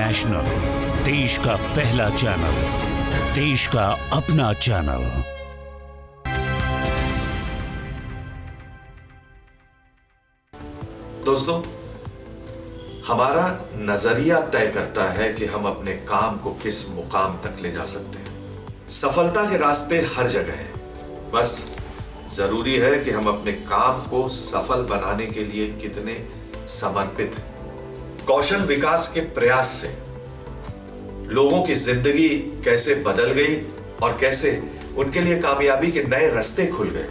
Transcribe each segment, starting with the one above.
National, देश का पहला चैनल, देश का अपना चैनल। दोस्तों, हमारा नजरिया तय करता है कि हम अपने काम को किस मुकाम तक ले जा सकते हैं। सफलता के रास्ते हर जगह हैं, बस जरूरी है कि हम अपने काम को सफल बनाने के लिए कितने समर्पित हैं। कौशल विकास के प्रयास से लोगों की जिंदगी कैसे बदल गई और कैसे उनके लिए कामयाबी के नए रास्ते खुल गए,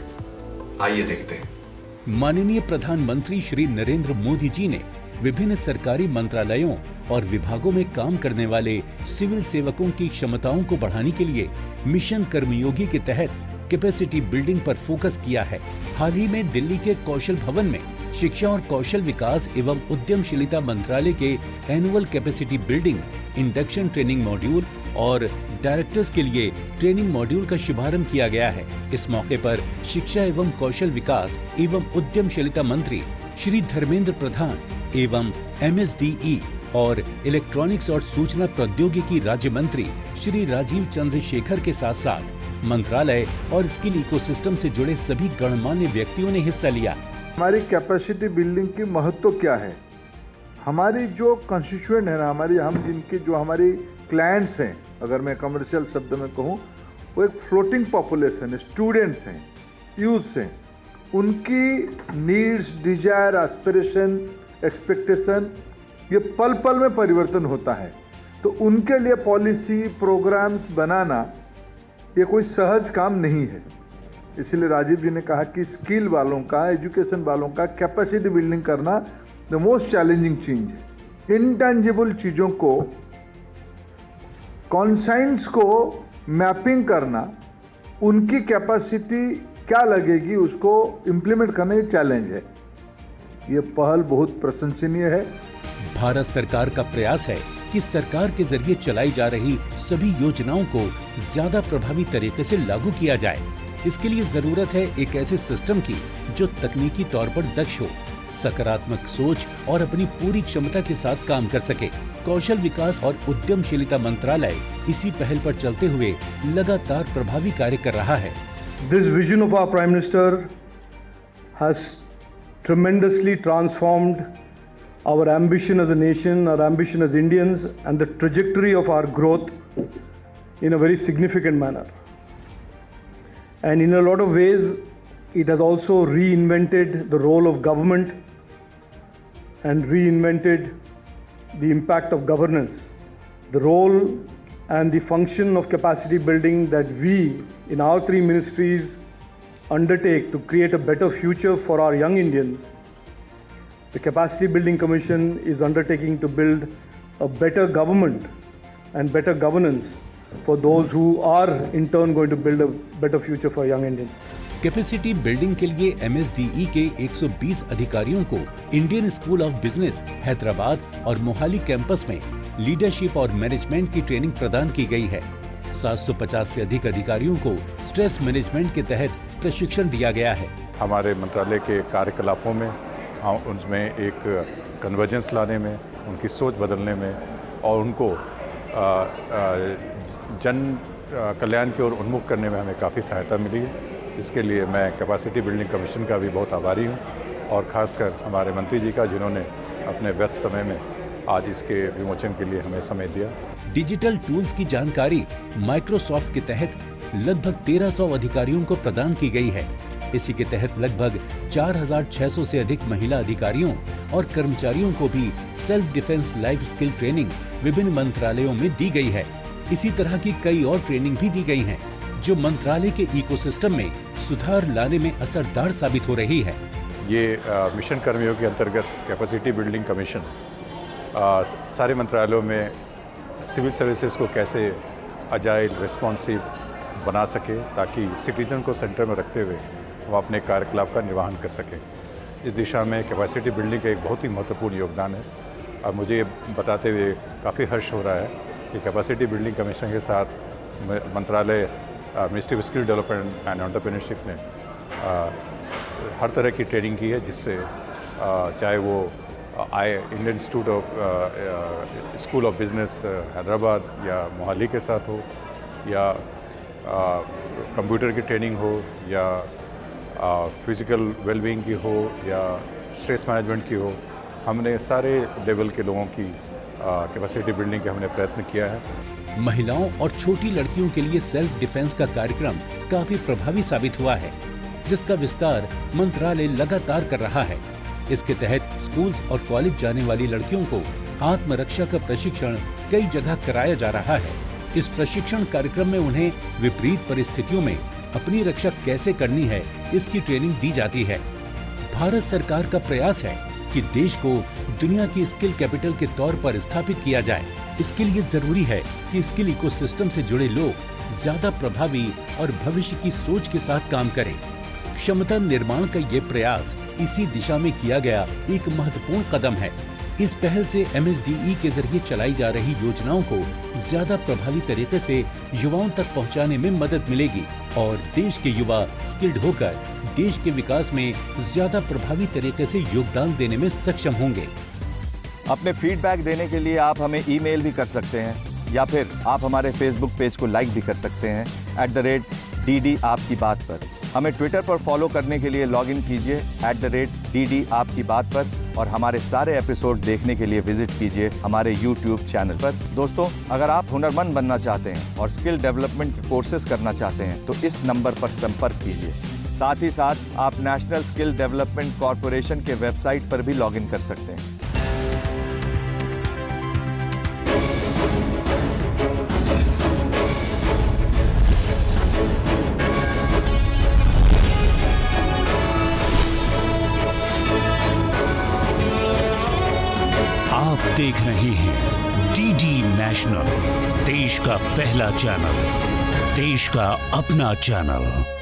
आइए देखते हैं। माननीय प्रधानमंत्री श्री नरेंद्र मोदी जी ने विभिन्न सरकारी मंत्रालयों और विभागों में काम करने वाले सिविल सेवकों की क्षमताओं को बढ़ाने के लिए मिशन कर्मयोगी के तहत कैपेसिटी बिल्डिंग पर फोकस किया है। हाल ही में दिल्ली के कौशल भवन में शिक्षा और कौशल विकास एवं उद्यमशीलता मंत्रालय के annual capacity building, induction training module और डायरेक्टर्स के लिए ट्रेनिंग मॉड्यूल का शुभारंभ किया गया है। इस मौके पर शिक्षा एवं कौशल विकास एवं उद्यमशीलता मंत्री श्री धर्मेंद्र प्रधान एवं MSDE और इलेक्ट्रॉनिक्स और सूचना प्रौद्योगिकी राज्य मंत्री श्री राजीव चंद्रशेखर के साथ साथ मंत्रालय और स्किल इकोसिस्टम से जुड़े सभी गणमान्य व्यक्तियों ने हिस्सा लिया। हमारी कैपेसिटी बिल्डिंग की महत्व क्या है? हमारी जो कंस्टिट्यूएंट है ना, हमारी क्लाइंट्स हैं, अगर मैं कमर्शियल शब्द में कहूँ, वो एक फ्लोटिंग पॉपुलेशन है, स्टूडेंट्स हैं, यूथ्स हैं। उनकी नीड्स, डिजायर, एस्पिरेशन, एक्सपेक्टेशन ये पल पल में परिवर्तन होता है। तो उनके लिए पॉलिसी प्रोग्राम्स बनाना ये कोई सहज काम नहीं है। इसलिए राजीव जी ने कहा कि स्किल वालों का, एजुकेशन वालों का कैपेसिटी बिल्डिंग करना द मोस्ट चैलेंजिंग चीज है। इनटेंजिबल चीज़ों को, कॉन्साइंस को मैपिंग करना, उनकी कैपेसिटी क्या लगेगी उसको इम्प्लीमेंट करना ये चैलेंज है। ये पहल बहुत प्रशंसनीय है। भारत सरकार का प्रयास है कि सरकार के जरिए चलाई जा रही सभी योजनाओं को ज्यादा प्रभावी तरीके से लागू किया जाए। इसके लिए जरूरत है एक ऐसे सिस्टम की जो तकनीकी तौर पर दक्ष हो, सकारात्मक सोच और अपनी पूरी क्षमता के साथ काम कर सके। कौशल विकास और उद्यमशीलता मंत्रालय इसी पहल पर चलते हुए लगातार प्रभावी कार्य कर रहा है। This vision of our Prime Minister has tremendously transformed our ambition as a nation, our ambition as Indians, and the trajectory of our growth in a very significant manner. And in a lot of ways, it has also reinvented the role of government and reinvented the impact of governance. The role and the function of capacity building that we in our three ministries undertake to create a better future for our young Indians. The Capacity Building Commission is undertaking to build a better government and better governance for those who are in turn going to build a better future for young Indians. Capacity building के लिए MSDE के 120 अधिकारियों को Indian school of business Hyderabad और Mohali campus में leadership और management की training प्रदान की गई है। 750 से अधिक अधिकारियों को स्ट्रेस मैनेजमेंट के तहत प्रशिक्षण दिया गया है। हमारे मंत्रालय के कार्यकलापों में उनमें एक कन्वर्जेंस लाने में, उनकी सोच बदलने में और उनको जन कल्याण की ओर उन्मुख करने में हमें काफ़ी सहायता मिली है। इसके लिए मैं कैपेसिटी बिल्डिंग कमीशन का भी बहुत आभारी हूँ और ख़ासकर हमारे मंत्री जी का, जिन्होंने अपने व्यस्त समय में आज इसके विमोचन के लिए हमें समय दिया। डिजिटल टूल्स की जानकारी माइक्रोसॉफ्ट के तहत लगभग 1300 अधिकारियों को प्रदान की गई है। इसी के तहत लगभग 4600 से अधिक महिला अधिकारियों और कर्मचारियों को भी self defence life skill training विभिन्न मंत्रालयों में दी गई है। इसी तरह की कई और ट्रेनिंग भी दी गई हैं, जो मंत्रालय के इकोसिस्टम में सुधार लाने में असरदार साबित हो रही है। ये मिशन कर्मियों के अंतर्गत कैपेसिटी बिल्डिंग कमीशन सारे मंत्रालयों में सिविल सर्विसेज को कैसे अजाइल, रिस्पॉन्सिव बना सके ताकि सिटीजन को सेंटर में रखते हुए वो अपने कार्यकलाप का निर्वहन कर सकें। इस दिशा में कैपेसिटी बिल्डिंग का एक बहुत ही महत्वपूर्ण योगदान है और मुझे ये बताते हुए काफ़ी हर्ष हो रहा है कि कैपेसिटी बिल्डिंग कमीशन के साथ मंत्रालय ministry of skill development and entrepreneurship ने हर तरह की ट्रेनिंग की है, जिससे चाहे वो Indian institute of school of business Hyderabad या मोहाली के साथ हो, या कंप्यूटर की ट्रेनिंग हो, या फिज़िकल वेलबींग की हो, या स्ट्रेस मैनेजमेंट की हो, हमने सारे लेवल के लोगों की कैपेसिटी बिल्डिंग के हमने प्रयत्न किया है। महिलाओं और छोटी लड़कियों के लिए सेल्फ डिफेंस का कार्यक्रम काफी प्रभावी साबित हुआ है, जिसका विस्तार मंत्रालय लगातार कर रहा है। इसके तहत स्कूल्स और कॉलेज जाने वाली लड़कियों को आत्मरक्षा का प्रशिक्षण कई जगह कराया जा रहा है। इस प्रशिक्षण कार्यक्रम में उन्हें विपरीत परिस्थितियों में अपनी रक्षा कैसे करनी है, इसकी ट्रेनिंग दी जाती है। भारत सरकार का प्रयास है कि देश को दुनिया की स्किल कैपिटल के तौर पर स्थापित किया जाए। इसके लिए जरूरी है कि स्किल इकोसिस्टम से जुड़े लोग ज्यादा प्रभावी और भविष्य की सोच के साथ काम करें। क्षमता निर्माण का ये प्रयास इसी दिशा में किया गया एक महत्वपूर्ण कदम है। इस पहल से MSDE के जरिए चलाई जा रही योजनाओं को ज्यादा प्रभावी तरीके से युवाओं तक पहुंचाने में मदद मिलेगी और देश के युवा स्किल्ड होकर देश के विकास में ज्यादा प्रभावी तरीके से योगदान देने में सक्षम होंगे। अपने फीडबैक देने के लिए आप हमें ईमेल भी कर सकते हैं, या फिर आप हमारे फेसबुक पेज को लाइक भी कर सकते हैं @DD आपकी बात पर। हमें ट्विटर पर फॉलो करने के लिए लॉगिन कीजिए @DD आपकी बात पर, और हमारे सारे एपिसोड देखने के लिए विजिट कीजिए हमारे YouTube चैनल पर। दोस्तों, अगर आप हुनरमंद बनना चाहते हैं और स्किल डेवलपमेंट के कोर्सेज करना चाहते हैं तो इस नंबर पर संपर्क कीजिए। साथ ही साथ आप नेशनल स्किल डेवलपमेंट कॉरपोरेशन के वेबसाइट पर भी लॉगिन कर सकते हैं। आप देख रहे हैं DD नेशनल, देश का पहला चैनल, देश का अपना चैनल।